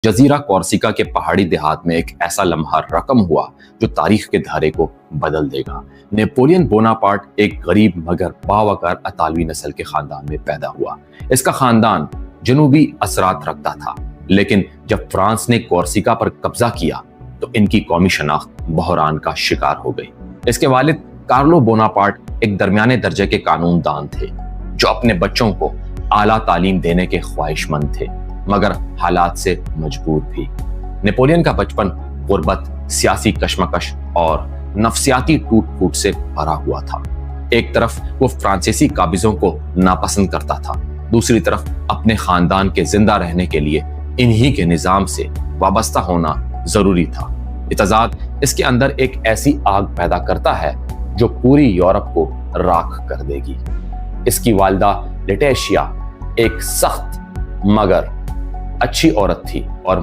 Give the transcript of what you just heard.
جزیرہ کورسیکا کے پہاڑی دیہات میں ایک ایسا لمحہ رقم ہوا جو تاریخ کے دھارے کو بدل دے گا۔ نیپولین بوناپارٹ ایک غریب مگر باوقار اطالوی نسل کے خاندان میں پیدا ہوا۔ اس کا خاندان جنوبی اثرات رکھتا تھا، لیکن جب فرانس نے کورسیکا پر قبضہ کیا تو ان کی قومی شناخت بحران کا شکار ہو گئی۔ اس کے والد کارلو بوناپارٹ ایک درمیانے درجے کے قانون دان تھے جو اپنے بچوں کو اعلیٰ تعلیم دینے کے خواہش مند تھے، مگر حالات سے مجبور بھی۔ نیپولین کا بچپن غربت، سیاسی کشمکش اور نفسیاتی ٹوٹ پھوٹ سے بھرا ہوا تھا۔ ایک طرف وہ فرانسیسی قابضوں کو ناپسند کرتا تھا، دوسری طرف اپنے خاندان کے زندہ رہنے کے لیے انہی کے نظام سے وابستہ ہونا ضروری تھا۔ یہ تضاد اس کے اندر ایک ایسی آگ پیدا کرتا ہے جو پوری یورپ کو راکھ کر دے گی۔ اس کی والدہ لیٹیشیا ایک سخت مگر اچھی عورت تھی اور